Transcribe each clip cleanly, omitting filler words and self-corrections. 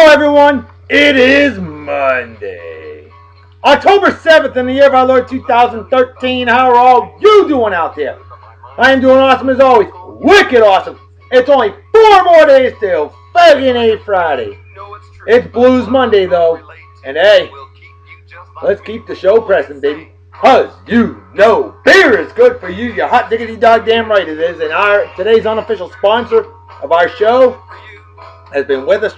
Hello everyone, it is Monday, October 7th in the year of our Lord 2013. How are all you doing out there? I am doing awesome as always, wicked awesome. It's only 4 more days till fucking A Friday. It's Blues Monday though, and hey, let's keep the show pressing, baby. Cause you know beer is good for you, you hot diggity dog damn right it is. And today's unofficial sponsor of our show has been with us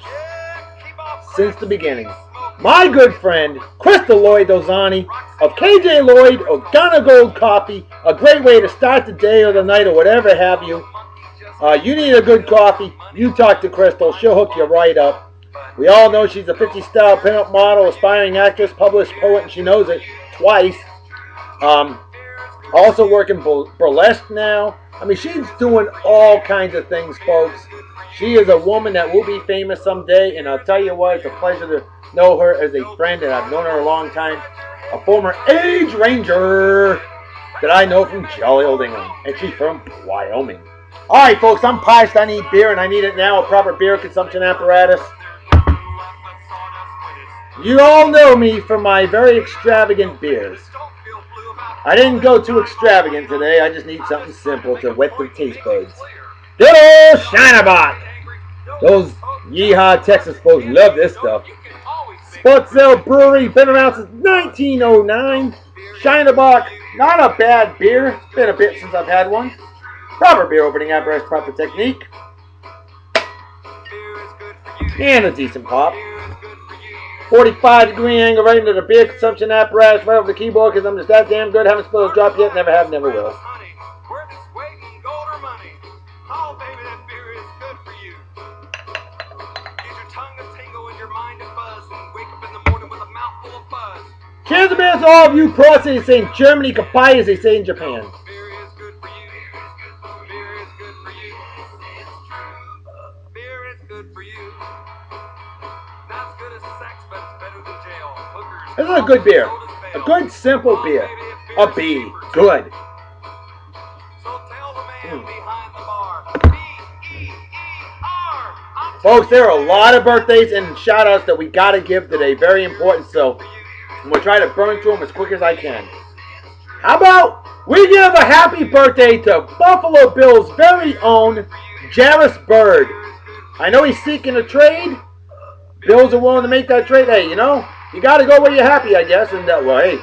since the beginning. My good friend, Crystal Lloyd Ozani of KJ Lloyd Ogana Gold Coffee. A great way to start the day or the night or whatever have you. You need a good coffee, you talk to Crystal. She'll hook you right up. We all know she's a 50-style pinup model, aspiring actress, published poet, and she knows it twice. Also working burlesque now. I mean, she's doing all kinds of things, folks. She is a woman that will be famous someday, and I'll tell you what, it's a pleasure to know her as a friend, and I've known her a long time. A former age ranger that I know from jolly old England, and she's from Wyoming. Alright, folks, I'm parched. I need beer, and I need it now, a proper beer consumption apparatus. You all know me for my very extravagant beers. I didn't go too extravagant today. I just need something simple to wet the taste buds. Good old Bock. Those yeehaw Texas folks love this stuff. Spoetzl Brewery, been around since 1909. Bock, not a bad beer. It's been a bit since I've had one. Proper beer opening apparatus, proper technique. And a decent pop. 45-degree angle right into the beer consumption apparatus, right over the keyboard, because I'm just that damn good. Haven't spilled a drop yet, never have, never will. Cheers to beers to all of you pros, they say in Germany, Kapai as they say in Japan. This is a good beer. A good, simple beer. A B. Good. Folks, there are a lot of birthdays and shout-outs that we got to give today. Very important, so I'm going to try to burn through them as quick as I can. How about we give a happy birthday to Buffalo Bills' very own Jairus Byrd. I know he's seeking a trade. Bills are willing to make that trade. Hey, you know, you got to go where you're happy, I guess. And, well, hey,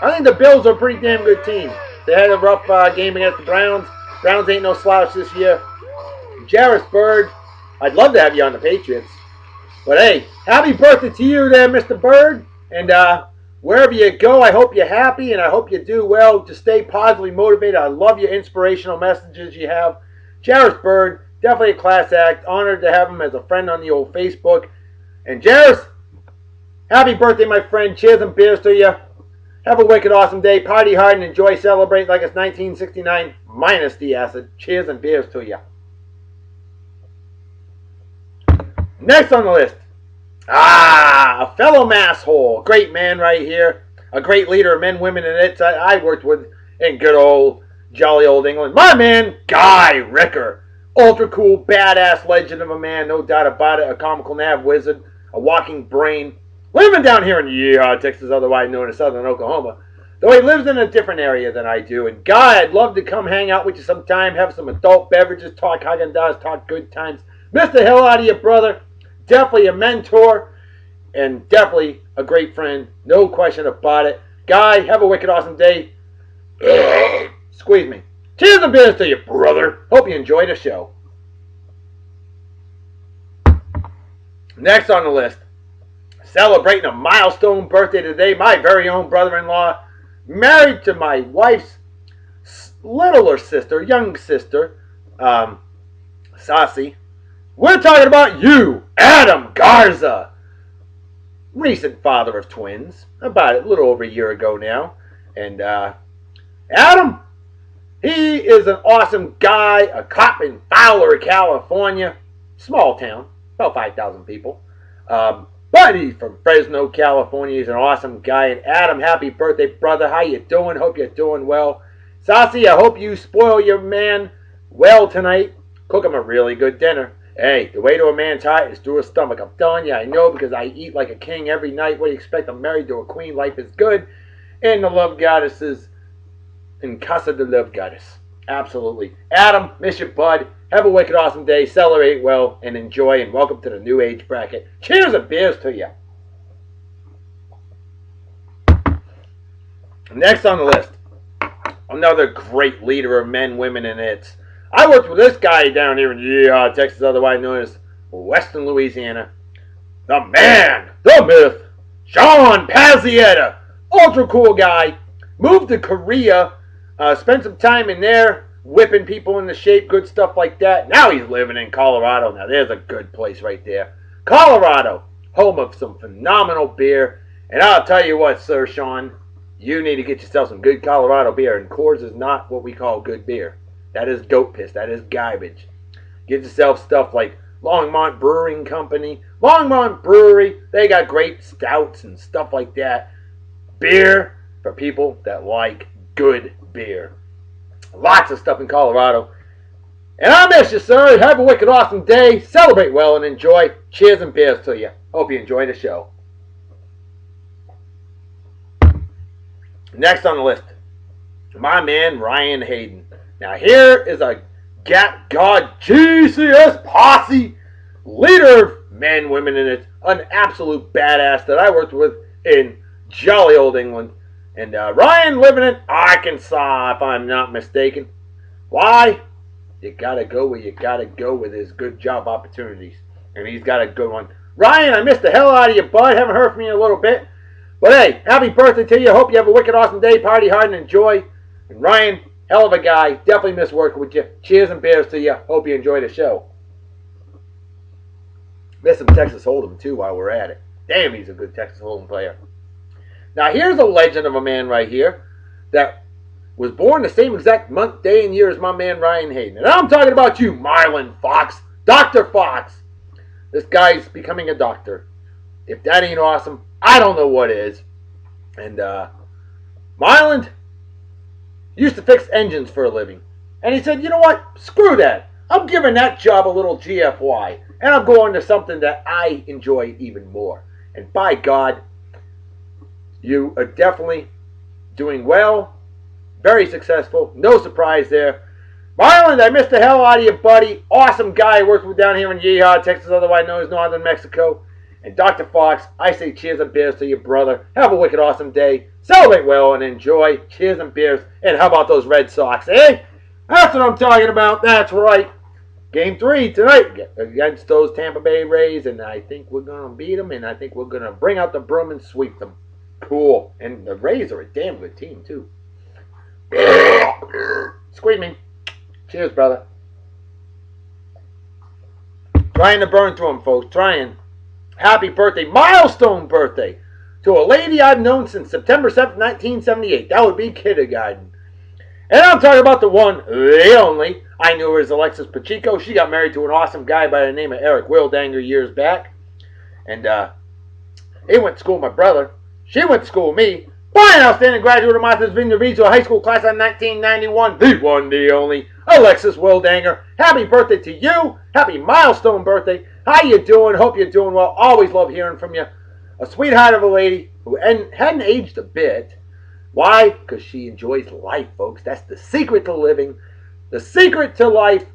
I think the Bills are a pretty damn good team. They had a rough game against the Browns. Browns ain't no slouch this year. Jairus Byrd, I'd love to have you on the Patriots. But, hey, happy birthday to you there, Mr. Byrd. And wherever you go, I hope you're happy and I hope you do well to stay positively motivated. I love your inspirational messages you have. Jairus Byrd, definitely a class act. Honored to have him as a friend on the old Facebook. And Jairus, happy birthday, my friend. Cheers and beers to you. Have a wicked awesome day. Party hard and enjoy, celebrate like it's 1969 minus the acid. Cheers and beers to you. Next on the list. A fellow masshole. Great man right here. A great leader of men, women, and it's I worked with in good old, jolly old England. My man, Guy Ricker. Ultra cool, badass legend of a man. No doubt about it. A comical nav wizard. A walking brain. Living down here in Yeehaw, Texas, otherwise known as Southern Oklahoma. Though he lives in a different area than I do. And Guy, I'd love to come hang out with you sometime. Have some adult beverages. Talk Haagen-Dazs. Talk good times. Miss the hell out of you, brother. Definitely a mentor. And definitely a great friend. No question about it. Guy, have a wicked awesome day. Squeeze me. Cheers and beers to you, brother. Hope you enjoy the show. Next on the list. Celebrating a milestone birthday today. My very own brother-in-law. Married to my wife's littler sister, young sister, Saucy. We're talking about you, Adam Garza. Recent father of twins. About a little over a year ago now. And Adam, he is an awesome guy. A cop in Fowler, California. Small town. About 5,000 people. But he's from Fresno, California. He's an awesome guy. And Adam, happy birthday, brother. How you doing? Hope you're doing well. Saucy, I hope you spoil your man well tonight. Cook him a really good dinner. Hey, the way to a man's heart is through his stomach. I'm telling you, I know because I eat like a king every night. What do you expect? I'm married to a queen. Life is good. And the love goddess is in Casa de Love Goddess. Absolutely. Adam, miss you, bud. Have a wicked awesome day. Celebrate well and enjoy. And welcome to the new age bracket. Cheers and beers to you. Next on the list, another great leader of men, women, and it's. I worked with this guy down here in Texas, otherwise known as Western Louisiana. The man, the myth, Sean Pazietta. Ultra cool guy. Moved to Korea. Spent some time in there, whipping people into shape, good stuff like that. Now he's living in Colorado. Now there's a good place right there. Colorado, home of some phenomenal beer. And I'll tell you what, Sir Sean, you need to get yourself some good Colorado beer. And Coors is not what we call good beer. That is goat piss. That is garbage. Get yourself stuff like Longmont Brewing Company. Longmont Brewery, they got great stouts and stuff like that. Beer for people that like good beer. Lots of stuff in Colorado. And I miss you, sir. Have a wicked awesome day. Celebrate well and enjoy. Cheers and beers to you. Hope you enjoy the show. Next on the list, my man Ryan Hayden. Now here is a God GCS posse, leader of men, women, and it's an absolute badass that I worked with in jolly old England. And Ryan living in Arkansas, if I'm not mistaken. Why? You gotta go where you gotta go with his good job opportunities. And he's got a good one. Ryan, I missed the hell out of you, bud. Haven't heard from you in a little bit. But hey, happy birthday to you. Hope you have a wicked awesome day. Party hard and enjoy. And Ryan, hell of a guy. Definitely miss working with you. Cheers and beers to you. Hope you enjoy the show. Miss some Texas Hold'em too while we're at it. Damn, he's a good Texas Hold'em player. Now here's a legend of a man right here that was born the same exact month, day, and year as my man Ryan Hayden. And I'm talking about you, Marland Fox. Dr. Fox. This guy's becoming a doctor. If that ain't awesome, I don't know what is. And Marland used to fix engines for a living. And he said, you know what? Screw that. I'm giving that job a little GFY. And I'm going to something that I enjoy even more. And by God, you are definitely doing well. Very successful. No surprise there. Marland, I missed the hell out of you, buddy. Awesome guy I worked with down here in Yeehaw, Texas, otherwise known as Northern Mexico. And Dr. Fox, I say cheers and beers to your brother. Have a wicked awesome day. Celebrate well and enjoy. Cheers and beers. And how about those Red Sox, eh? That's what I'm talking about. That's right. Game 3 tonight against those Tampa Bay Rays. And I think we're going to beat them. And I think we're going to bring out the broom and sweep them. Cool. And the Rays are a damn good team, too. Squeeze me. Cheers, brother. Trying to burn through them, folks. Trying. Happy birthday, milestone birthday, to a lady I've known since September 7th, 1978. That would be kindergarten. And I'm talking about the one, the only. I knew her as Elexis Pacheco. She got married to an awesome guy by the name of Eric Wildanger years back. And he went to school with my brother. She went to school with me. Fine, outstanding graduate of Martha's Vineyard Regional High School class of 1991. The one, the only, Elexis Wildanger. Happy birthday to you. Happy milestone birthday. How you doing? Hope you're doing well. Always love hearing from you. A sweetheart of a lady who hadn't aged a bit. Why? Because she enjoys life, folks. That's the secret to living. The secret to life,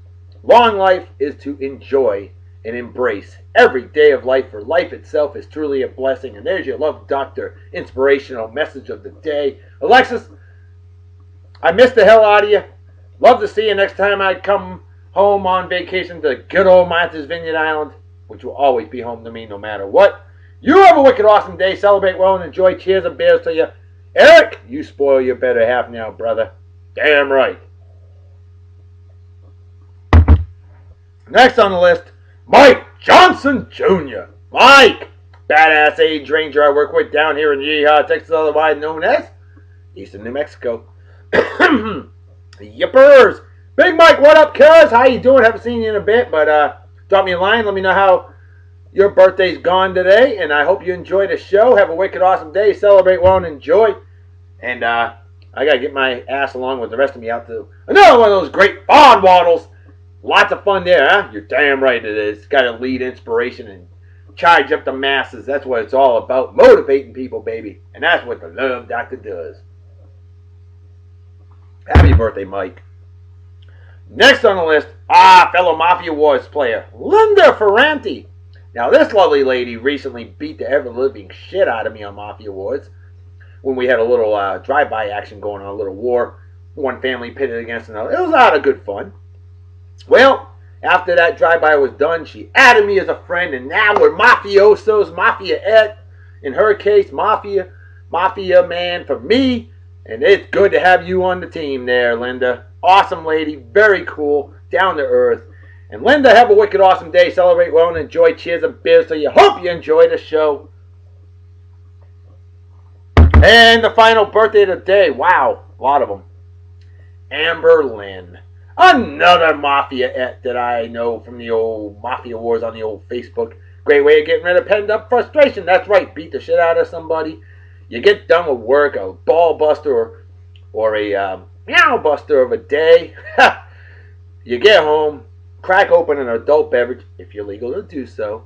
long life, is to enjoy and embrace every day of life, for life itself is truly a blessing. And there's your love doctor inspirational message of the day. Elexis, I missed the hell out of you. Love to see you next time I come home on vacation to good old Martha's Vineyard Island, which will always be home to me no matter what. You have a wicked awesome day. Celebrate well and enjoy. Cheers and beers to you. Eric, you spoil your better half now, brother. Damn right. Next on the list, Mike Johnson Jr. Mike, badass age ranger I work with down here in Yeehaw, Texas, otherwise known as Eastern New Mexico. Yippers. Big Mike, what up, cuz? How you doing? Haven't seen you in a bit, but drop me a line. Let me know how your birthday's gone today, and I hope you enjoy the show. Have a wicked awesome day. Celebrate well and enjoy. And I got to get my ass along with the rest of me out to another one of those great bond waddles. Lots of fun there, huh? You're damn right it is. Got to lead inspiration and charge up the masses. That's what it's all about. Motivating people, baby. And that's what the Love Doctor does. Happy birthday, Mike. Next on the list, fellow Mafia Wars player, Linda Ferranti. Now, this lovely lady recently beat the ever-living shit out of me on Mafia Wars when we had a little drive-by action going on, a little war. One family pitted against another. It was a lot of good fun. Well, after that drive-by was done, she added me as a friend, and now we're mafiosos, mafia-et. In her case, mafia man for me. And it's good to have you on the team there, Linda. Awesome lady, very cool, down to earth. And Linda, have a wicked awesome day. Celebrate well and enjoy. Cheers and beers. So you hope you enjoy the show. And the final birthday of the day. Wow, a lot of them. Amber Lynn. Another mafia-et that I know from the old Mafia Wars on the old Facebook. Great way of getting rid of pent up frustration. That's right, beat the shit out of somebody. You get done with work, a ball buster or a meow buster of a day. You get home, crack open an adult beverage, if you're legal to do so.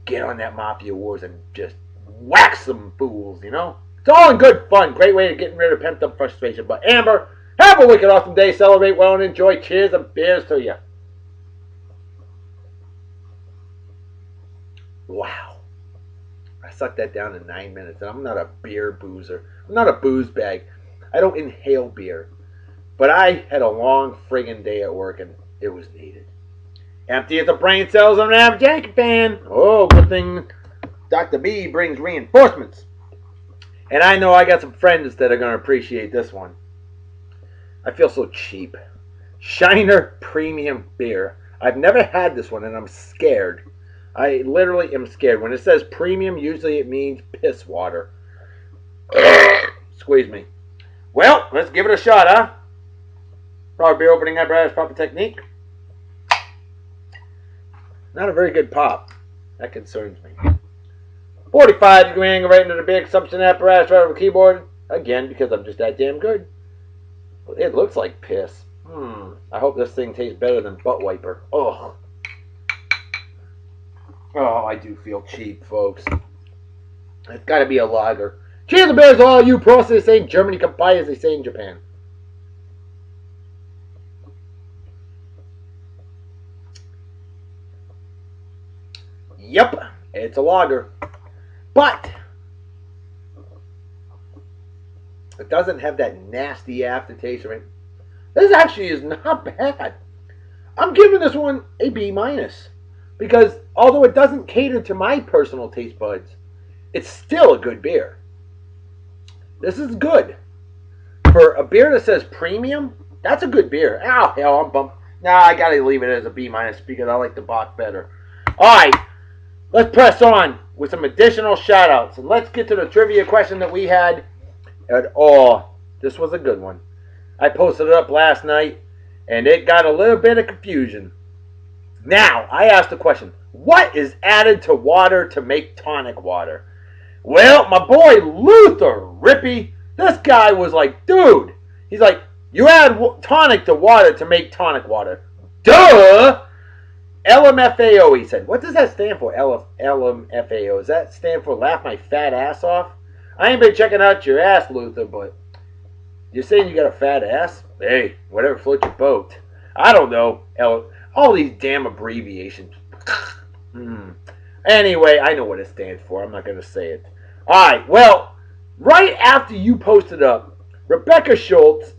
Get on that Mafia Wars and just whack some fools, you know? It's all in good fun. Great way of getting rid of pent up frustration. But Amber, have a wicked awesome day. Celebrate well and enjoy. Cheers and beers to you. Wow. I sucked that down in 9 minutes, and I'm not a beer boozer. I'm not a booze bag. I don't inhale beer. But I had a long friggin' day at work, and it was needed. Empty as the brain cells on an average Yankee fan. Oh, good thing Dr. B brings reinforcements. And I know I got some friends that are going to appreciate this one. I feel so cheap. Shiner Premium Beer. I've never had this one, and I'm scared. I literally am scared. When it says premium, usually it means piss water. Squeeze me. Well, let's give it a shot, huh? Proper beer opening apparatus, proper technique. Not a very good pop. That concerns me. 45-degree angle right into the big suction apparatus right over the keyboard. Again, because I'm just that damn good. It looks like piss. I hope this thing tastes better than butt wiper. Oh, I do feel cheap, folks. It's got to be a lager. Cheers, the beers, all you pros, they say in Germany, kampai, as they say in Japan. Yep, it's a lager. But it doesn't have that nasty aftertaste of it. This actually is not bad. I'm giving this one a B-. Because although it doesn't cater to my personal taste buds, it's still a good beer. This is good. For a beer that says premium, that's a good beer. Ow, hell, I'm bummed. Nah, I gotta leave it as a B- because I like the Bock better. Alright, let's press on with some additional shout-outs. And let's get to the trivia question that we had. This was a good one. I posted it up last night, and it got a little bit of confusion. Now, I asked the question, what is added to water to make tonic water? Well, my boy Luther Rippy, this guy was like, dude, he's like, you add tonic to water to make tonic water. Duh! LMFAO, he said. What does that stand for, LMFAO? Does that stand for laugh my fat ass off? I ain't been checking out your ass, Luther, but you're saying you got a fat ass? Hey, whatever floats your boat. I don't know. All these damn abbreviations. Anyway, I know what it stands for. I'm not going to say it. Alright, well, right after you posted up, Rebecca Schultz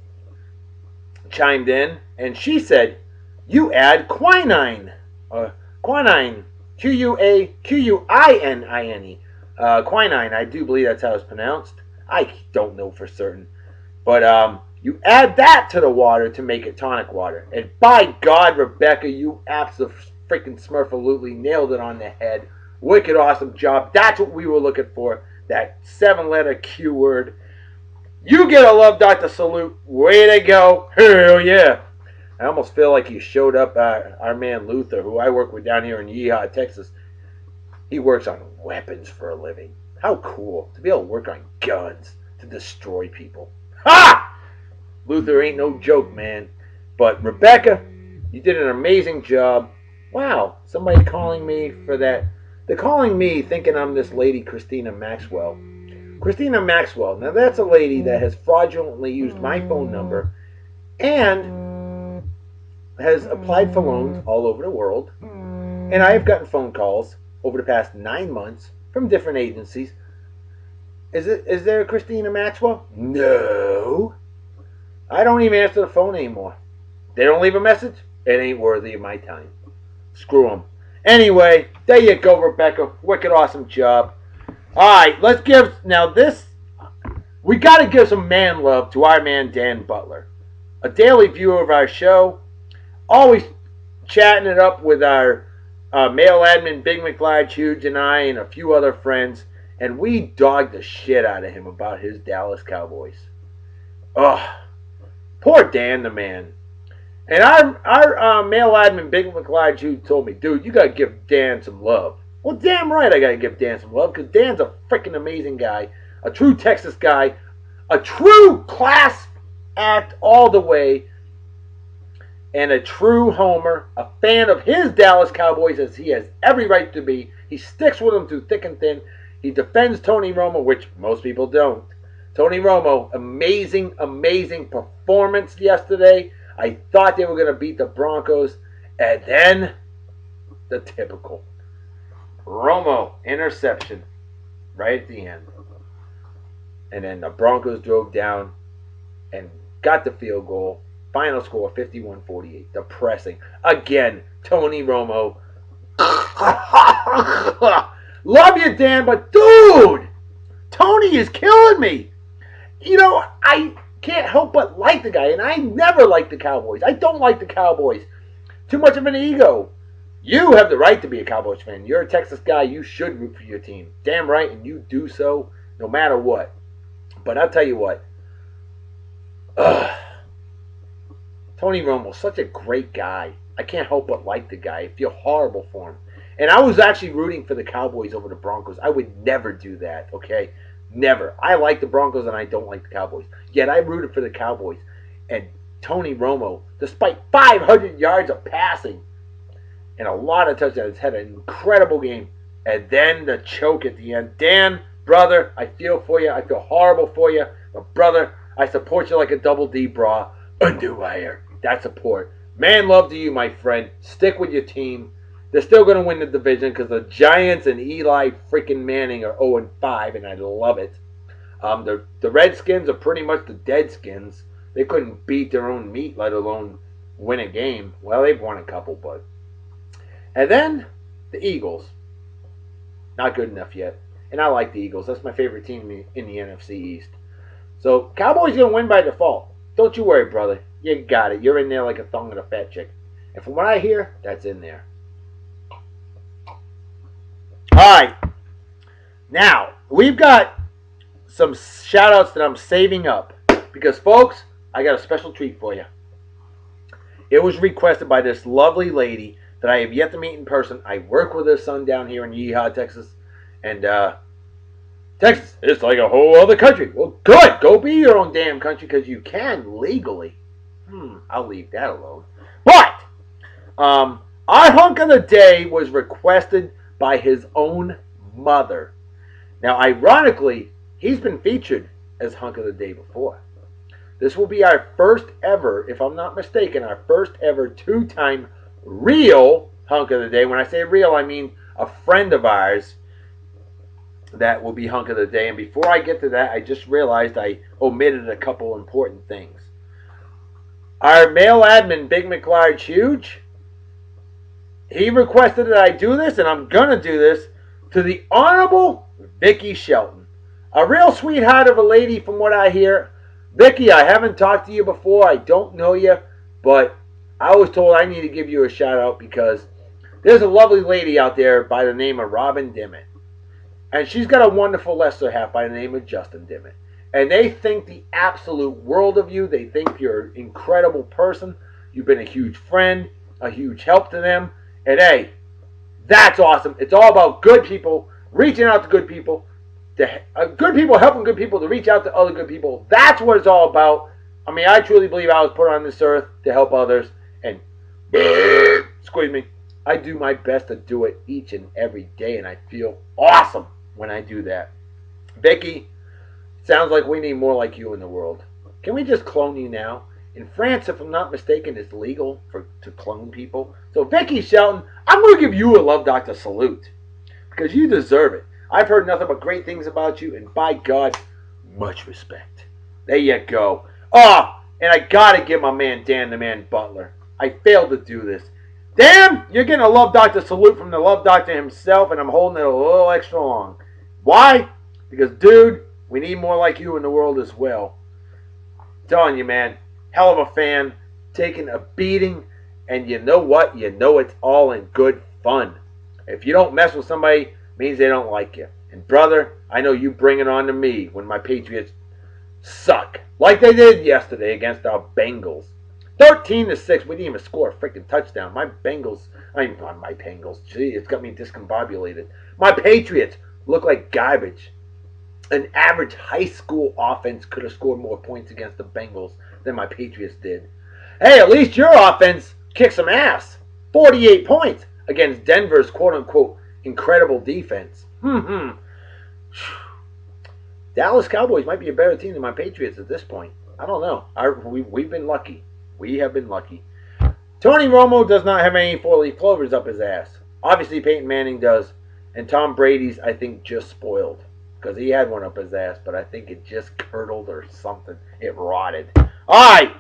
chimed in, and she said, you add quinine. Quinine. Quinine. Quinine, I do believe that's how it's pronounced. I don't know for certain. But you add that to the water to make it tonic water. And by God, Rebecca, you absolutely freaking smurfalutely nailed it on the head. Wicked awesome job. That's what we were looking for. That 7-letter Q word. You get a Love Doctor salute. Way to go. Hell yeah. I almost feel like you showed up our man Luther, who I work with down here in Yeehaw, Texas. He works on weapons for a living. How cool to be able to work on guns to destroy people. Ha! Luther ain't no joke, man. But Rebecca, You did an amazing job. Wow, somebody calling me for that. They're calling me thinking I'm this lady, Christina Maxwell. Christina Maxwell. Now, that's a lady that has fraudulently used my phone number and has applied for loans all over the world. And I have gotten phone calls over the past 9 months from different agencies. Is there a Christina Maxwell? No. I don't even answer the phone anymore. They don't leave a message. It ain't worthy of my time. Screw them. Anyway, there you go, Rebecca. Wicked awesome job. Alright, let's give... Now this... We got to give some man love to our man Dan Butler. A daily viewer of our show. Always chatting it up with our male admin Big McLarge Huge and I and a few other friends. And we dogged the shit out of him about his Dallas Cowboys. Ugh. Poor Dan the man. And our male admin, Big McLarge, who told me, dude, you got to give Dan some love. Well, damn right I got to give Dan some love, because Dan's a freaking amazing guy, a true Texas guy, a true class act all the way, and a true homer, a fan of his Dallas Cowboys, as he has every right to be. He sticks with them through thick and thin. He defends Tony Romo, which most people don't. Tony Romo, amazing, amazing performance yesterday. I thought they were going to beat the Broncos. And then, the typical. Romo, interception. Right at the end. And then the Broncos drove down and got the field goal. Final score, 51-48. Depressing. Again, Tony Romo. Love you, Dan, but dude! Tony is killing me. You know, I can't help but like the guy, and I never liked the Cowboys. I don't like the Cowboys. Too much of an ego. You have the right to be a Cowboys fan. You're a Texas guy. You should root for your team. Damn right, and you do so no matter what. But I'll tell you what. Tony Romo, such a great guy. I can't help but like the guy. I feel horrible for him. And I was actually rooting for the Cowboys over the Broncos. I would never do that, okay? Never. I like the Broncos and I don't like the Cowboys. Yet I rooted for the Cowboys. And Tony Romo, despite 500 yards of passing and a lot of touchdowns, had an incredible game. And then the choke at the end. Dan, brother, I feel for you. I feel horrible for you. But brother, I support you like a double D bra. Underwire. That support. Man love to you, my friend. Stick with your team. They're still going to win the division because the Giants and Eli freaking Manning are 0-5, and I love it. The Redskins are pretty much the Deadskins. They couldn't beat their own meat, let alone win a game. Well, they've won a couple, but... And then, the Eagles. Not good enough yet. And I like the Eagles. That's my favorite team in the NFC East. So, Cowboys going to win by default. Don't you worry, brother. You got it. You're in there like a thong and a fat chick. And from what I hear, that's in there. Alright, now, we've got some shout-outs that I'm saving up. Because, folks, I got a special treat for you. It was requested by this lovely lady that I have yet to meet in person. I work with her son down here in Yeehaw, Texas. And, Texas, it's like a whole other country. Well, good. Go be your own damn country because you can legally. I'll leave that alone. But, our hunk of the day was requested by his own mother. Now, ironically, he's been featured as Hunk of the Day before. This will be our first ever, if I'm not mistaken, our first ever two-time real Hunk of the Day. When I say real, I mean a friend of ours that will be Hunk of the Day. And before I get to that, I just realized I omitted a couple important things. Our male admin, Big McLarge Huge, he requested that I do this, and I'm going to do this, to the Honorable Vicki Shelton. A real sweetheart of a lady from what I hear. Vicki, I haven't talked to you before. I don't know you, but I was told I need to give you a shout out because there's a lovely lady out there by the name of Robin Dimmitt. And she's got a wonderful Lester half by the name of Justin Dimmitt. And they think the absolute world of you. They think you're an incredible person. You've been a huge friend, a huge help to them. And hey, that's awesome. It's all about good people reaching out to good people. Good people helping good people to reach out to other good people. That's what it's all about. I mean, I truly believe I was put on this earth to help others. And Excuse me. I do my best to do it each and every day, and I feel awesome when I do that. Vicki, sounds like we need more like you in the world. Can we just clone you now? In France, if I'm not mistaken, it's legal to clone people. So, Vicki Shelton, I'm going to give you a Love Doctor salute because you deserve it. I've heard nothing but great things about you, and by God, much respect. There you go. Oh, and I got to give my man Dan the Man Butler. I failed to do this. Dan, you're getting a Love Doctor salute from the Love Doctor himself, and I'm holding it a little extra long. Why? Because, dude, we need more like you in the world as well. I'm telling you, man, hell of a fan, taking a beating, and you know what? You know it's all in good fun. If you don't mess with somebody, it means they don't like you. And, brother, I know you bring it on to me when my Patriots suck, like they did yesterday against our Bengals. 13-6. We didn't even score a freaking touchdown. My Bengals, gee, it's got me discombobulated. My Patriots look like garbage. An average high school offense could have scored more points against the Bengals than my Patriots did. Hey, at least your offense kicked some ass. 48 points against Denver's quote-unquote incredible defense. Dallas Cowboys might be a better team than my Patriots at this point. I don't know. We've been lucky. We have been lucky. Tony Romo does not have any four-leaf clovers up his ass. Obviously, Peyton Manning does. And Tom Brady's, I think, just spoiled. Because he had one up his ass, but I think it just curdled or something. It rotted. Alright,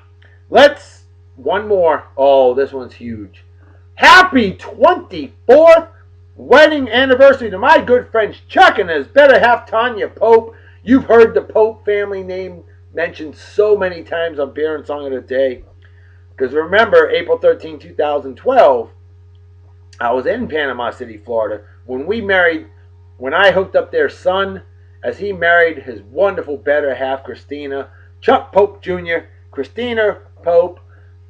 one more. Oh, this one's huge. Happy 24th wedding anniversary to my good friends Chuck and his better half Tanya Pope. You've heard the Pope family name mentioned so many times on Beer and Song of the Day. Because remember, April 13, 2012, I was in Panama City, Florida, when I hooked up their son as he married his wonderful better half, Christina, Chuck Pope Jr., Christina Pope,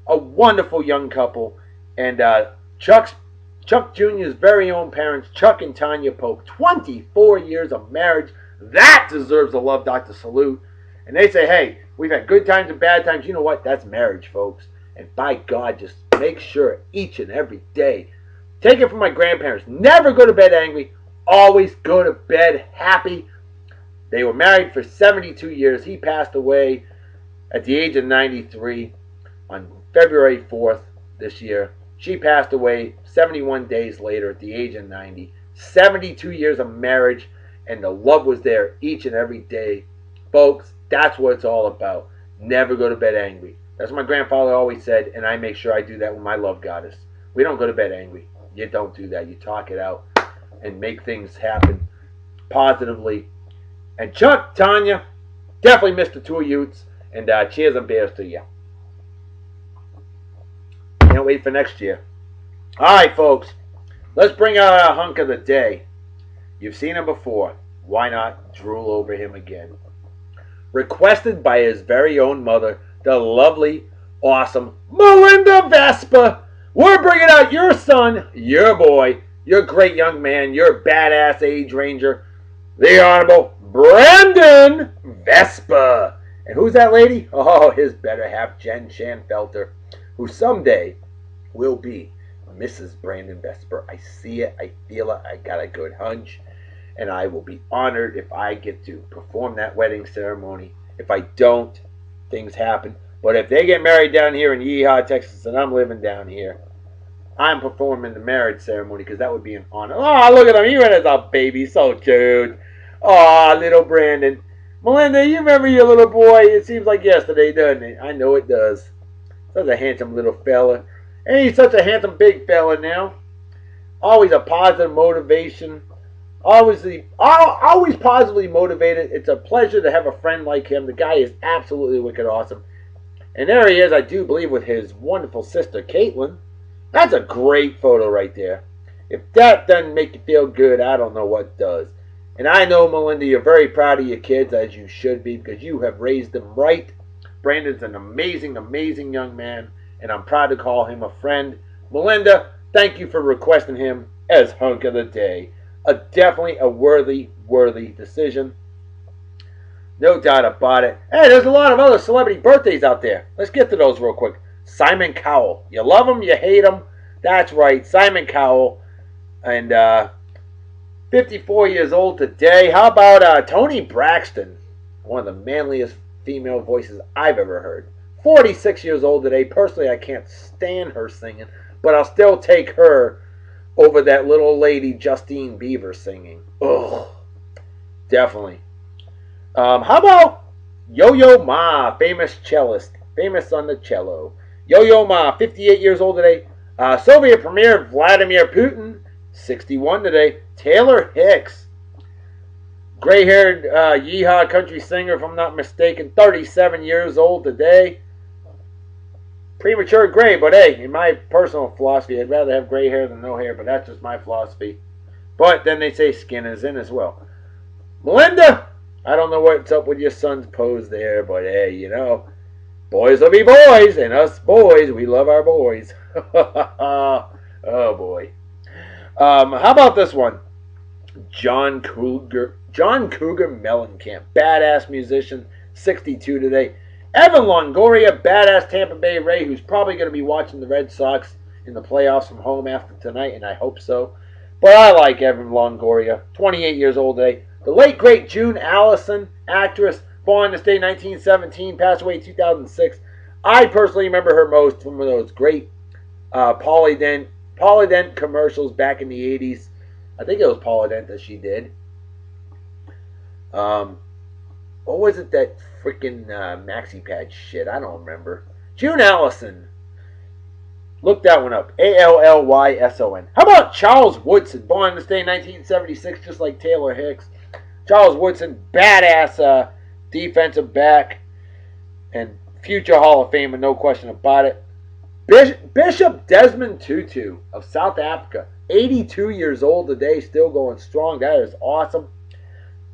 a wonderful young couple, and Chuck Jr.'s very own parents, Chuck and Tanya Pope, 24 years of marriage. That deserves a Love Doctor salute. And they say, hey, we've had good times and bad times. You know what? That's marriage, folks. And by God, just make sure each and every day, take it from my grandparents, never go to bed angry, always go to bed happy. They were married for 72 years. He passed away at the age of 93 on February 4th this year. She passed away 71 days later at the age of 90. 72 years of marriage, and the love was there each and every day. Folks, that's what it's all about. Never go to bed angry. That's what my grandfather always said, and I make sure I do that with my love goddess. We don't go to bed angry. You don't do that. You talk it out and make things happen positively. And Chuck, Tanya, definitely missed the two Utes, and cheers and beers to you. Can't wait for next year. All right, folks, let's bring out our hunk of the day. You've seen him before. Why not drool over him again? Requested by his very own mother, the lovely, awesome Melinda Vespa. We're bringing out your son, your boy, your great young man, your badass age ranger, the Honorable Brandon Vespa. And who's that lady? Oh, his better half, Jen Shanfelter, who someday will be Mrs. Brandon Vesper. I see it, I feel it, I got a good hunch, and I will be honored if I get to perform that wedding ceremony. If I don't, things happen. But if they get married down here in Yeehaw, Texas, and I'm living down here, I'm performing the marriage ceremony because that would be an honor. Oh, look at him. He went as a baby. So cute. Oh, little Brandon. Melinda, you remember your little boy? It seems like yesterday, doesn't it? I know it does. Such a handsome little fella. And he's such a handsome big fella now. Always a positive motivation. Always positively motivated. It's a pleasure to have a friend like him. The guy is absolutely wicked awesome. And there he is, I do believe, with his wonderful sister, Caitlin. That's a great photo right there. If that doesn't make you feel good, I don't know what does. And I know, Melinda, you're very proud of your kids, as you should be, because you have raised them right. Brandon's an amazing, amazing young man, and I'm proud to call him a friend. Melinda, thank you for requesting him as Hunk of the Day. Definitely a worthy decision. No doubt about it. Hey, there's a lot of other celebrity birthdays out there. Let's get to those real quick. Simon Cowell. You love him, you hate him. That's right, Simon Cowell. And 54 years old today. How about Toni Braxton? One of the manliest female voices I've ever heard. 46 years old today. Personally, I can't stand her singing, but I'll still take her over that little lady Justine Bieber singing. Ugh. Definitely. How about Yo-Yo Ma, famous cellist, famous on the cello. Yo-Yo Ma, 58 years old today. Soviet Premier Vladimir Putin, 61 today. Taylor Hicks, gray-haired yeehaw country singer, if I'm not mistaken, 37 years old today. Premature gray, but hey, in my personal philosophy, I'd rather have gray hair than no hair, but that's just my philosophy. But then they say skin is in as well. Melinda, I don't know what's up with your son's pose there, but hey, you know, boys will be boys, and us boys, we love our boys. Oh boy. How about this one? John Cougar Mellencamp, badass musician, 62 today. Evan Longoria, badass Tampa Bay Ray, who's probably going to be watching the Red Sox in the playoffs from home after tonight, and I hope so. But I like Evan Longoria, 28 years old today. The late, great June Allison, actress, born this day 1917, passed away 2006. I personally remember her most from one of those great Polydent commercials back in the 80s. I think it was Polydent that she did. What was it, that freaking maxi pad shit? I don't remember. June Allison. Look that one up. Alllyson. How about Charles Woodson, born this day 1976, just like Taylor Hicks. Charles Woodson, badass defensive back and future Hall of Famer, no question about it. Bishop Desmond Tutu of South Africa, 82 years old today, still going strong. That is awesome.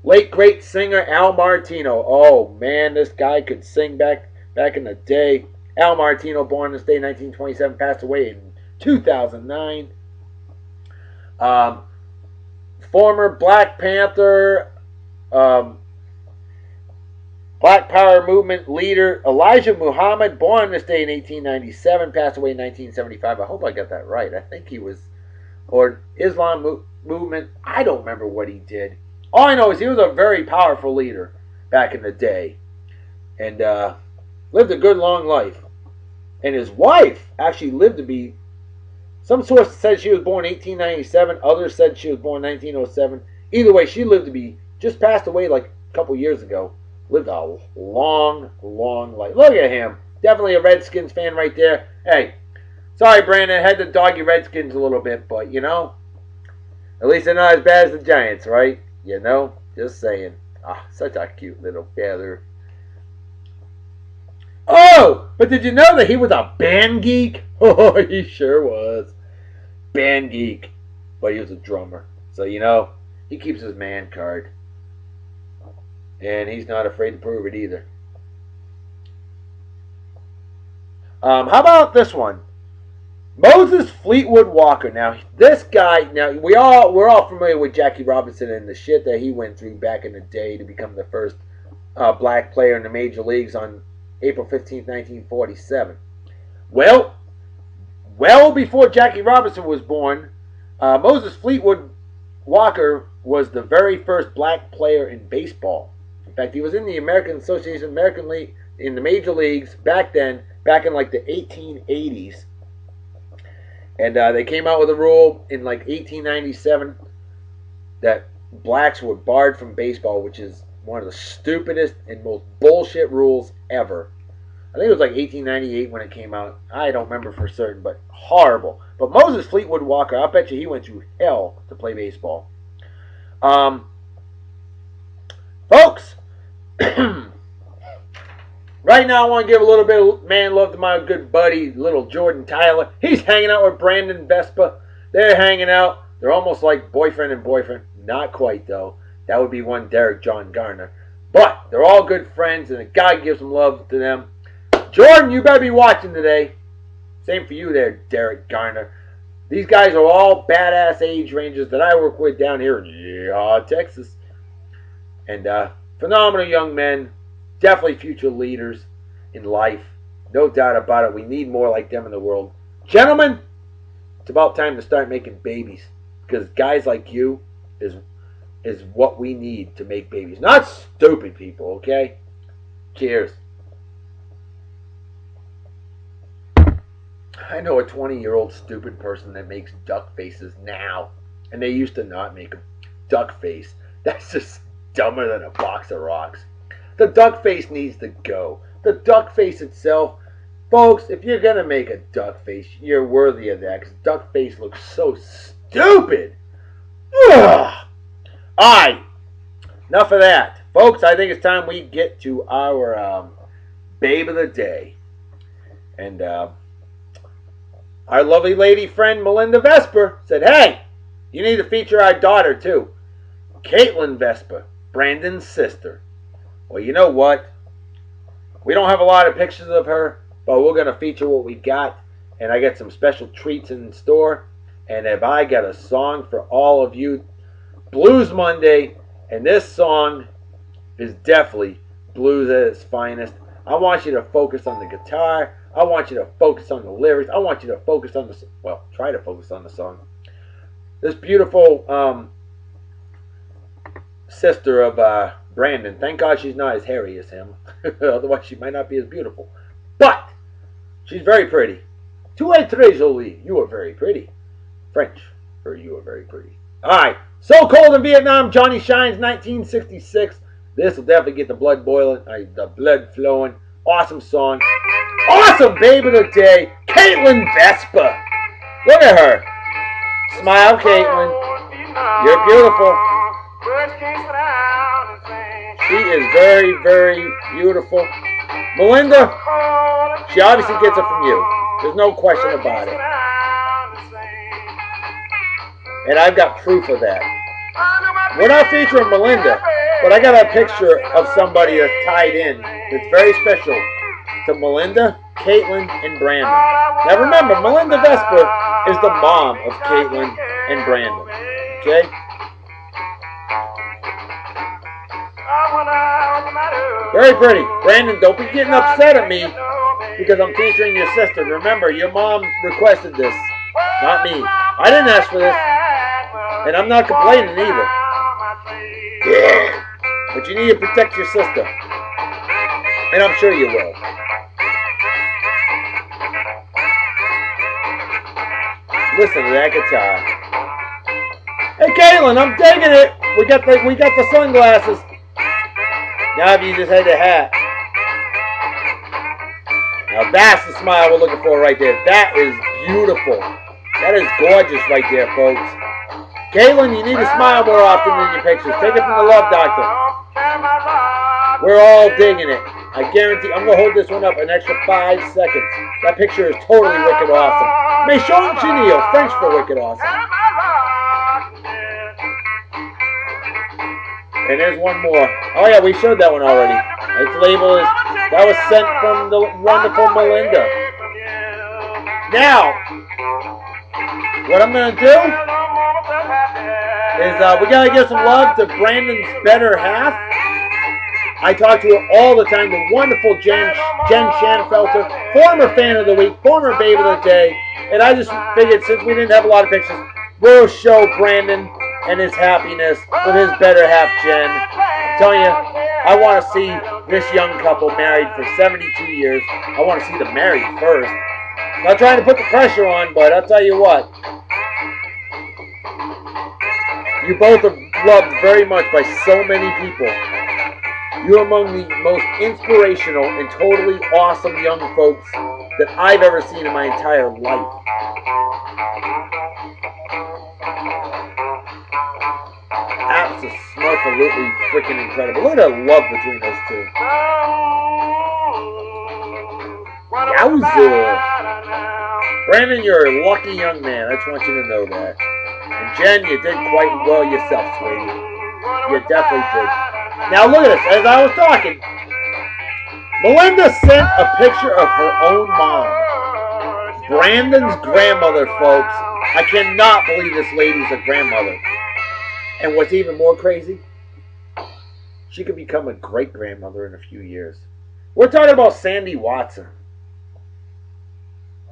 Late great singer Al Martino. Oh man, this guy could sing back in the day. Al Martino, born this day 1927, passed away in 2009. Former Black Panther, Black Power movement leader Elijah Muhammad, born this day in 1897, passed away in 1975. I hope I got that right. I think he was, or Islam movement. I don't remember what he did. All I know is he was a very powerful leader back in the day, and lived a good long life. And his wife actually lived to be, some sources said she was born 1897, others said she was born 1907. Either way, she lived to be, just passed away like a couple years ago. Lived a long, long life. Look at him. Definitely a Redskins fan right there. Hey, sorry Brandon, I had to dog you Redskins a little bit, but you know, at least they're not as bad as the Giants, right? You know, just saying. Ah, such a cute little feather. Oh, but did you know that he was a band geek? Oh, he sure was. Band geek. But he was a drummer. So, you know, he keeps his man card. And he's not afraid to prove it either. How about this one? Moses Fleetwood Walker. Now, this guy, we're all familiar with Jackie Robinson and the shit that he went through back in the day to become the first black player in the major leagues on April 15th, 1947. Well before Jackie Robinson was born, Moses Fleetwood Walker was the very first black player in baseball. In fact, he was in the American Association, American League, in the major leagues back then, back in like the 1880s. And they came out with a rule in like 1897 that blacks were barred from baseball, which is one of the stupidest and most bullshit rules ever. I think it was like 1898 when it came out. I don't remember for certain, but horrible. But Moses Fleetwood Walker, I bet you he went through hell to play baseball. Folks, right now I want to give a little bit of man love to my good buddy, little Jordan Tyler. He's hanging out with Brandon Vespa. They're hanging out. They're almost like boyfriend and boyfriend. Not quite, though. That would be one Derek John Garner. But they're all good friends, and God gives some love to them. Jordan, you better be watching today. Same for you there, Derek Garner. These guys are all badass age ranges that I work with down here in Texas. And phenomenal young men. Definitely future leaders in life. No doubt about it. We need more like them in the world. Gentlemen, it's about time to start making babies. Because guys like you is what we need to make babies. Not stupid people, okay? Cheers. I know a 20-year-old stupid person that makes duck faces now. And they used to not make them. Duck face. That's just dumber than a box of rocks. The duck face needs to go. The duck face itself, folks, if you're going to make a duck face, you're worthy of that. Because duck face looks so stupid. Ugh. Alright. Enough of that. Folks, I think it's time we get to our babe of the day. And our lovely lady friend Melinda Vesper said, hey, you need to feature our daughter too. Caitlin Vesper, Brandon's sister. Well, you know what? We don't have a lot of pictures of her, but we're going to feature what we got. And I got some special treats in store. And if I got a song for all of you, Blues Monday. And this song is definitely blues at its finest. I want you to focus on the guitar. I want you to focus on the lyrics. I want you to focus on the, well, try to focus on the song. This beautiful sister of Brandon. Thank God she's not as hairy as him. Otherwise she might not be as beautiful. But she's very pretty. Tu es très jolie. You are very pretty. French for you are very pretty. Alright. So Cold in Vietnam, Johnny Shines, 1966. This will definitely get the blood boiling. The blood flowing. Awesome song. Awesome babe of the day. Caitlin Vesper. Look at her. Smile, Caitlin. You're beautiful. She is very, very beautiful. Melinda, she obviously gets it from you. There's no question about it. And I've got proof of that. We're not featuring Melinda, but I got a picture of somebody that's tied in that's very special to Melinda, Caitlin, and Brandon. Now remember, Melinda Vesper is the mom of Caitlin and Brandon. Okay? Very pretty. Brandon, don't be getting upset at me because I'm featuring your sister. Remember, your mom requested this, not me. I didn't ask for this. And I'm not complaining either. But you need to protect your sister. And I'm sure you will. Listen to that guitar. Hey Caitlin, I'm digging it. We got the sunglasses. Now if you just had the hat. Now that's the smile we're looking for right there. That is beautiful. That is gorgeous right there, folks. Caitlin, you need to smile more often in your pictures. Take it from the Love Doctor. We're all digging it. I guarantee. I'm going to hold this one up an extra 5 seconds. That picture is totally wicked awesome. Méchant Genio, French for wicked awesome. And there's one more. Oh yeah, we showed that one already. Its label is, that was sent from the wonderful Melinda. Now, what I'm going to do is we got to give some love to Brandon's better half. I talk to her all the time, the wonderful Jen Schanfelter, former fan of the week, former babe of the day. And I just figured since we didn't have a lot of pictures, we'll show Brandon and his happiness with his better half, Jen. I'm telling you, I want to see this young couple married for 72 years. I want to see them married first. I'm not trying to put the pressure on, but I'll tell you what. You both are loved very much by so many people. You're among the most inspirational and totally awesome young folks that I've ever seen in my entire life. Absolutely freaking incredible. Look at the love between those two. Yowza. Brandon, you're a lucky young man. I just want you to know that. And Jen, you did quite well yourself, sweetie. You definitely did. Now look at this. As I was talking, Melinda sent a picture of her own mom. Brandon's grandmother, folks. I cannot believe this lady's a grandmother. And what's even more crazy, she could become a great-grandmother in a few years. We're talking about Sandy Watson.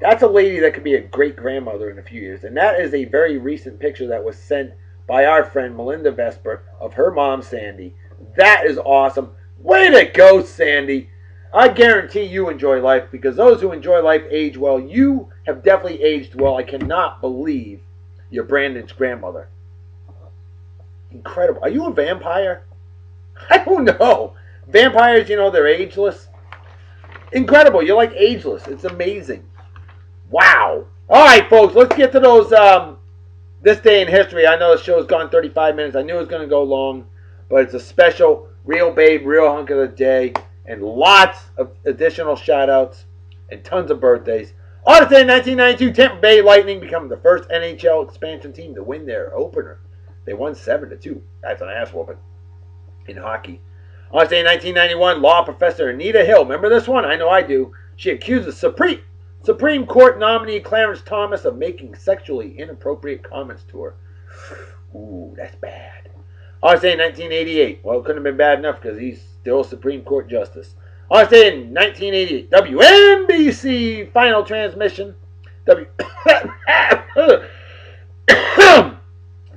That's a lady that could be a great grandmother in a few years. And that is a very recent picture that was sent by our friend Melinda Vesper of her mom, Sandy. That is awesome. Way to go, Sandy. I guarantee you enjoy life, because those who enjoy life age well. You have definitely aged well. I cannot believe you're Brandon's grandmother. Incredible. Are you a vampire? I don't know. Vampires, they're ageless. Incredible. You're like ageless. It's amazing. Wow. All right, folks. Let's get to those this day in history. I know the show's gone 35 minutes. I knew it was going to go long, but it's a special real babe, real hunk of the day, and lots of additional shout-outs and tons of birthdays. On this day in 1992, Tampa Bay Lightning become the first NHL expansion team to win their opener. They won 7-2. That's an ass whooping in hockey. On this day in 1991, law professor Anita Hill, remember this one? I know I do. She accuses Supreme Court nominee Clarence Thomas of making sexually inappropriate comments to her. Ooh, that's bad. On this day in 1988, well, it couldn't have been bad enough because he's still Supreme Court Justice. On this day in 1988, WNBC final transmission.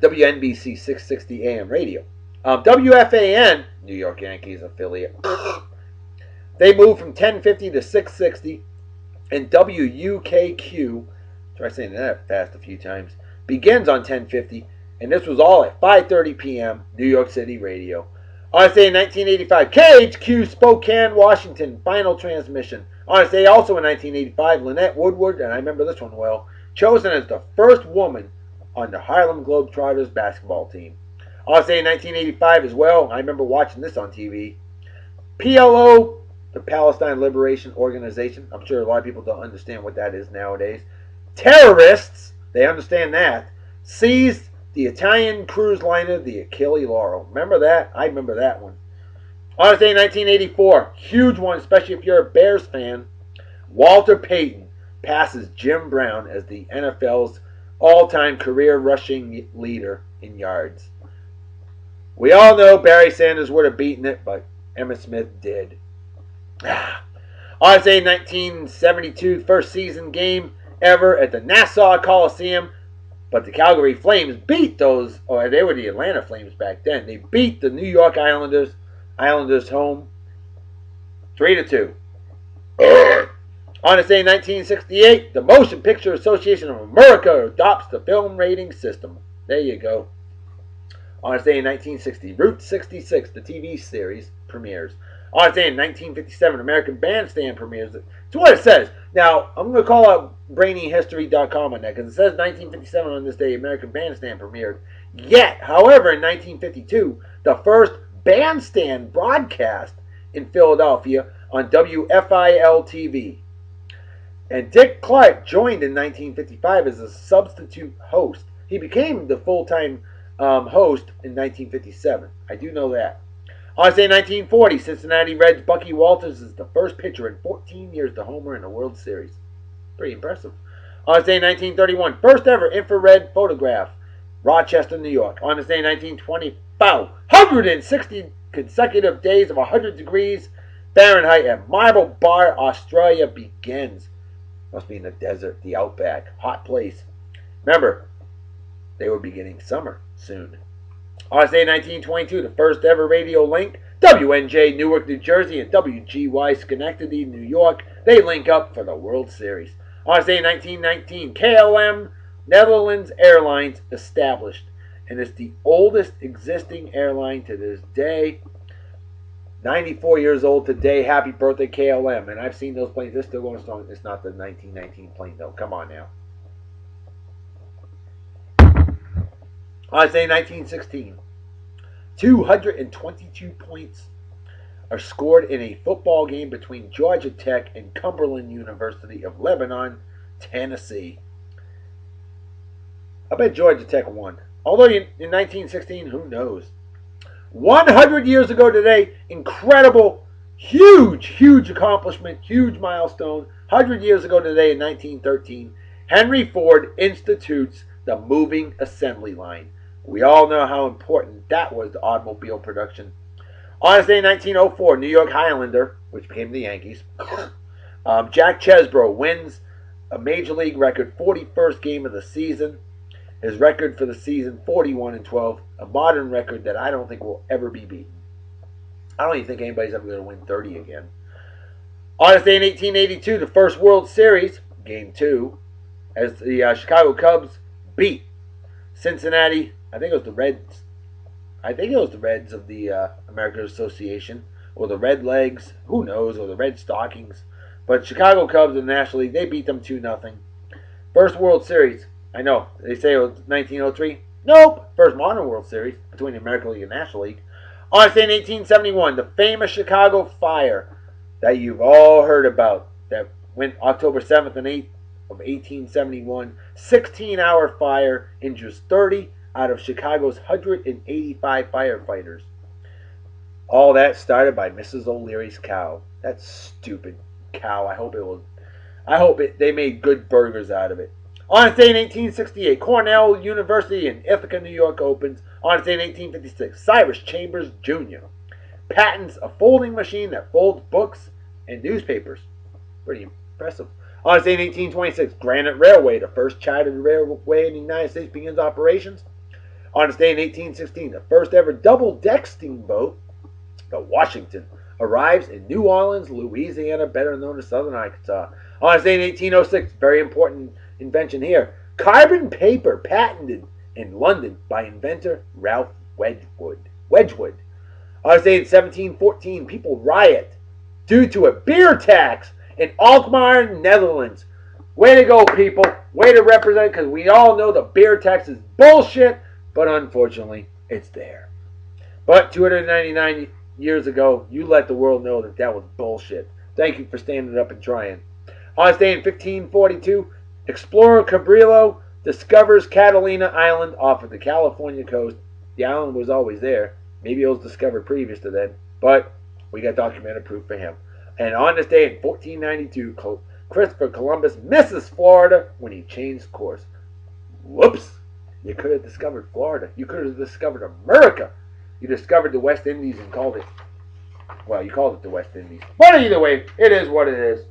WNBC 660 AM radio. WFAN, New York Yankees affiliate. They moved from 1050 to 660. And WUKQ, try saying that fast a few times, begins on 1050. And this was all at 5:30 p.m. New York City radio. On this day in 1985, KHQ Spokane, Washington, final transmission. On this day also in 1985, Lynette Woodward, and I remember this one well, chosen as the first woman on the Harlem Globetrotters basketball team. On this day in 1985 as well, I remember watching this on TV, PLO, the Palestine Liberation Organization. I'm sure a lot of people don't understand what that is nowadays. Terrorists, they understand that, seized the Italian cruise liner, the Achille Lauro. Remember that? I remember that one. On this day in 1984, huge one, especially if you're a Bears fan. Walter Payton passes Jim Brown as the NFL's all-time career rushing leader in yards. We all know Barry Sanders would have beaten it, but Emmitt Smith did. On this day in 1972, first season game ever at the Nassau Coliseum. But the Calgary Flames beat those, or they were the Atlanta Flames back then. They beat the New York Islanders home 3-2. On this day in 1968, the Motion Picture Association of America adopts the film rating system. There you go. On this day in 1960, Route 66, the TV series, premieres. On this day in 1957, American Bandstand premieres. It's what it says. Now, I'm going to call out brainyhistory.com on that because it says 1957 on this day, American Bandstand premiered. Yet, however, in 1952, the first Bandstand broadcast in Philadelphia on WFIL-TV. And Dick Clark joined in 1955 as a substitute host. He became the full-time host in 1957. I do know that. On this day in 1940, Cincinnati Reds Bucky Walters is the first pitcher in 14 years to homer in a World Series. Pretty impressive. On this day in 1931, first ever infrared photograph, Rochester, New York. On this day in 1920, 160 consecutive days of 100 degrees Fahrenheit at Marble Bar, Australia begins. Must be in the desert, the outback, hot place. Remember, they were beginning summer soon. On this day in 1922, the first ever radio link, WNJ Newark, New Jersey, and WGY Schenectady, New York, they link up for the World Series. On this day in 1919, KLM Netherlands Airlines established, and it's the oldest existing airline to this day. 94 years old today. Happy birthday, KLM. And I've seen those planes. They're still going strong. It's not the 1919 plane, though. Come on now. On this day in 1916, 222 points are scored in a football game between Georgia Tech and Cumberland University of Lebanon, Tennessee. I bet Georgia Tech won. Although in 1916, who knows? 100 years ago today, incredible, huge accomplishment, huge milestone. 100 years ago today in 1913, Henry Ford institutes the moving assembly line. We all know how important that was to automobile production. On this day in 1904, New York Highlander, which became the Yankees, Jack Chesbrough wins a Major League record 41st game of the season. His record for the season, 41-12, a modern record that I don't think will ever be beaten. I don't even think anybody's ever going to win 30 again. On this day in 1882, the first World Series, Game 2, as the Chicago Cubs beat Cincinnati. I think it was the Reds. I think it was the Reds of the American Association, or the Red Legs, who knows, or the Red Stockings. But Chicago Cubs in the National League, they beat them 2-0. First World Series. I know, they say it was 1903. Nope. First modern World Series between the American League and National League. On this day in 1871, the famous Chicago fire that you've all heard about, that went October 7th and 8th of 1871. 16-hour fire, injures 30 out of Chicago's 185 firefighters. All that started by Mrs. O'Leary's cow. That stupid cow. I hope they made good burgers out of it. On its day in 1868, Cornell University in Ithaca, New York opens. On its day in 1856, Cyrus Chambers Jr. patents a folding machine that folds books and newspapers. Pretty impressive. On its day in 1826, Granite Railway, the first chartered railway in the United States, begins operations. On its day in 1816, the first ever double-deck steamboat, the Washington, arrives in New Orleans, Louisiana, better known as Southern Arkansas. On its day in 1806, very important invention here, carbon paper patented in London by inventor Ralph Wedgwood. On its day in 1714, people riot due to a beer tax in Alkmaar, Netherlands. Way to go, people. Way to represent, because we all know the beer tax is bullshit, but unfortunately, it's there. But 299 years ago, you let the world know that that was bullshit. Thank you for standing up and trying. On this day in 1542, explorer Cabrillo discovers Catalina Island off of the California coast. The island was always there. Maybe it was discovered previous to then, but we got documented proof for him. And on this day in 1492, Christopher Columbus misses Florida when he changed course. Whoops! You could have discovered Florida. You could have discovered America. You discovered the West Indies and called it, well, you called it the West Indies. But either way, it is what it is.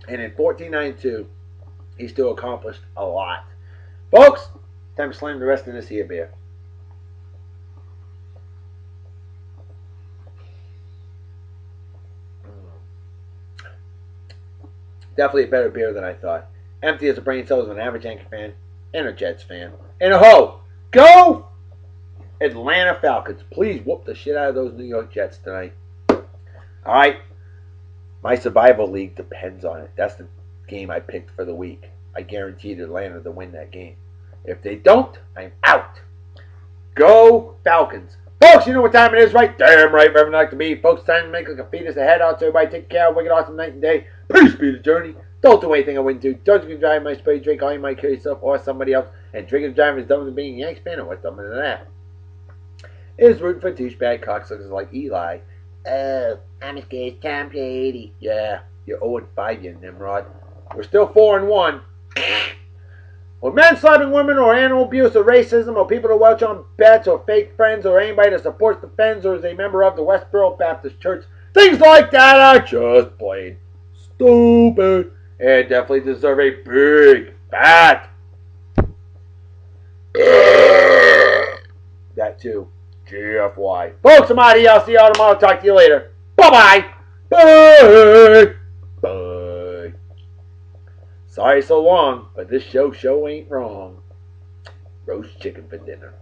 And in 1492, he still accomplished a lot. Folks, time to slam the rest of this here beer. Definitely a better beer than I thought. Empty as the brain cells of an average Yankee fan and a Jets fan. And a ho! Go! Atlanta Falcons. Please whoop the shit out of those New York Jets tonight. Alright. My survival league depends on it. That's the game I picked for the week. I guaranteed Atlanta to win that game. If they don't, I'm out. Go Falcons. Folks, you know what time it is, right? Damn right, Reverend Dr. B. Folks, time to make like a fetus ahead out. So everybody take care. Wicked awesome night and day. Peace be the journey. Don't do anything I wouldn't do. Don't you can drive my spray, drink all you might kill yourself or somebody else. And drinking and driving is dumber than being a Yanks fan, or what's dumber than that? It is rooting for douchebag cocksuckers like Eli. Oh, I'm as gay as Tom Brady. Yeah, you're 0-5, you Nimrod. We're still 4-1. Or men slapping women, or animal abuse, or racism, or people to welch on bets, or fake friends, or anybody that supports the Fens, or is a member of the Westboro Baptist Church. Things like that are just plain stupid. And definitely deserve a big, fat. That too. GFY. Folks, I'm out of here. I'll see y'all tomorrow. Talk to you later. Bye-bye. Bye. Bye. Sorry so long, but this show ain't wrong. Roast chicken for dinner.